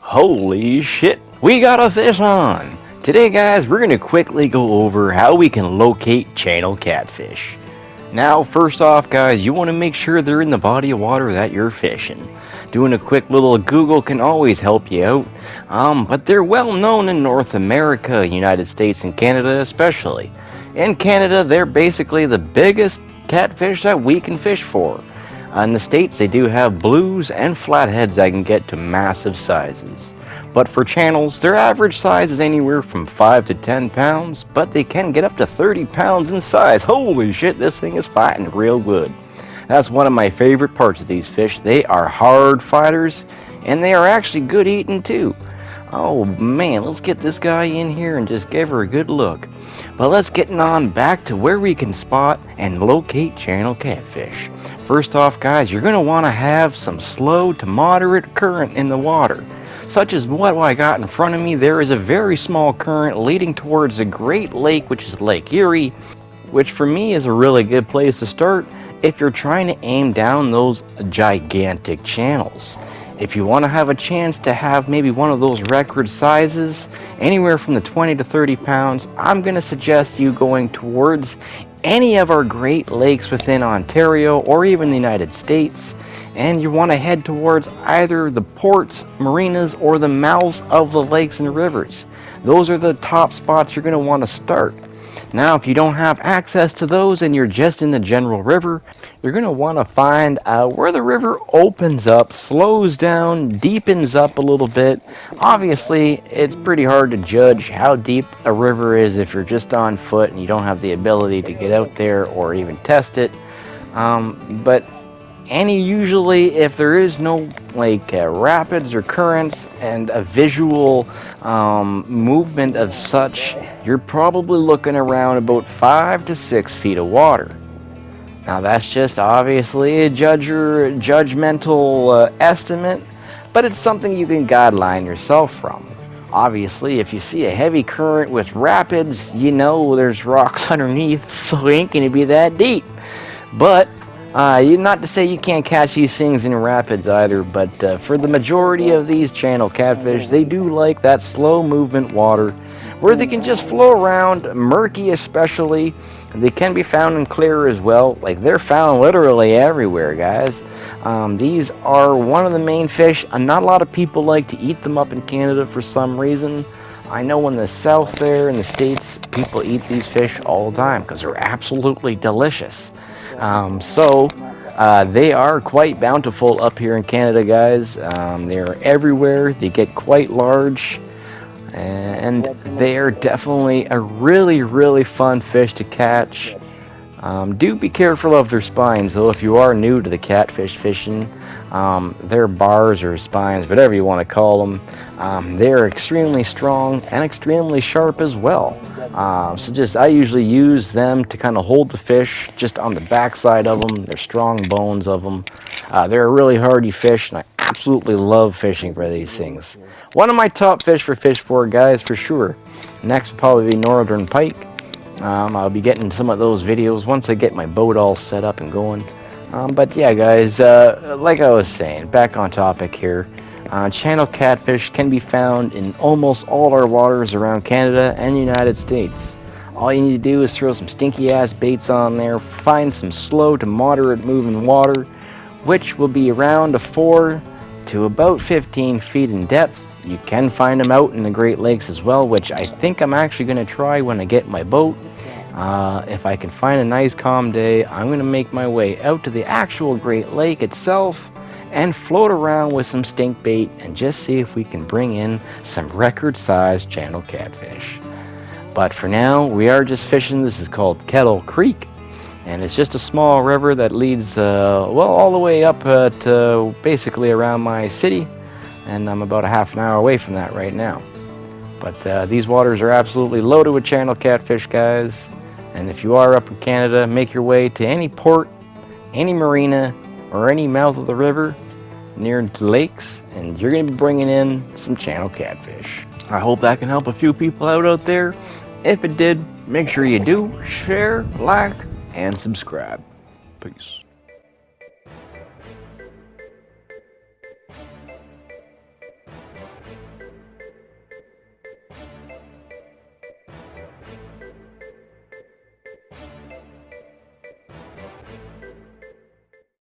Holy shit, we got a fish on! Today guys, we're going to quickly go over how we can locate channel catfish. Now first off guys, you want to make sure they're in the body of water that you're fishing. Doing a quick little Google can always help you out, but they're well known in North America, United States and Canada especially. In Canada, they're basically the biggest catfish that we can fish for. In the States, they do have blues and flatheads that can get to massive sizes. But for channels, their average size is anywhere from 5 to 10 pounds, but they can get up to 30 pounds in size. Holy shit, this thing is fighting real good. That's one of my favorite parts of these fish. They are hard fighters, and they are actually good eating too. Oh man, let's get this guy in here and just give her a good look. But let's get on back to where we can spot and locate channel catfish. First off guys, you're going to want to have some slow to moderate current in the water. Such as what I got in front of me, there is a very small current leading towards a great lake, which is Lake Erie, which for me is a really good place to start if you're trying to aim down those gigantic channels. If you want to have a chance to have maybe one of those record sizes, anywhere from the 20 to 30 pounds, I'm going to suggest you going towards any of our Great Lakes within Ontario or even the United States. And you want to head towards either the ports, marinas, or the mouths of the lakes and rivers. Those are the top spots you're going to want to start. Now, if you don't have access to those and you're just in the general river, you're going to want to find where the river opens up, slows down, deepens up a little bit. Obviously, it's pretty hard to judge how deep a river is if you're just on foot and you don't have the ability to get out there or even test it. But usually if there is no rapids or currents and a visual movement of such, you're probably looking around about 5 to 6 feet of water. Now that's just obviously a judgmental estimate, but it's something you can guideline yourself from. Obviously, if you see a heavy current with rapids, you know there's rocks underneath, so it ain't gonna be that deep. But not to say you can't catch these things in rapids either, but for the majority of these channel catfish, they do like that slow movement water where they can just flow around, murky especially. They can be found in clear as well. Like, they're found literally everywhere, guys. These are one of the main fish. Not a lot of people like to eat them up in Canada for some reason. I know in the south there, in the States, people eat these fish all the time because they're absolutely delicious. They are quite bountiful up here in Canada, guys. They're everywhere. They get quite large, and they are definitely a really fun fish to catch. Do be careful of their spines though if you are new to the catfish fishing. Their bars or spines, whatever you want to call them, they're extremely strong and extremely sharp as well. I usually use them to kind of hold the fish just on the backside of them. They're strong bones of them. They're a really hardy fish, and I absolutely love fishing for these things. One of my top fish for guys, for sure. Next would probably be northern pike. I'll be getting some of those videos once I get my boat all set up and going. But yeah guys, like I was saying, back on topic here, channel catfish can be found in almost all our waters around Canada and the United States. All you need to do is throw some stinky ass baits on there, find some slow to moderate moving water, which will be around 4 to about 15 feet in depth. You can find them out in the Great Lakes as well, which I think I'm actually going to try when I get my boat. If I can find a nice calm day, I'm going to make my way out to the actual Great Lake itself and float around with some stink bait and just see if we can bring in some record-sized channel catfish. But for now, we are just fishing. This is called Kettle Creek, and it's just a small river that leads all the way up to basically around my city, and I'm about a half an hour away from that right now. But these waters are absolutely loaded with channel catfish, guys. And if you are up in Canada, make your way to any port, any marina, or any mouth of the river near the lakes, and you're going to be bringing in some channel catfish. I hope that can help a few people out there. If it did, make sure you do share, like, and subscribe. Peace.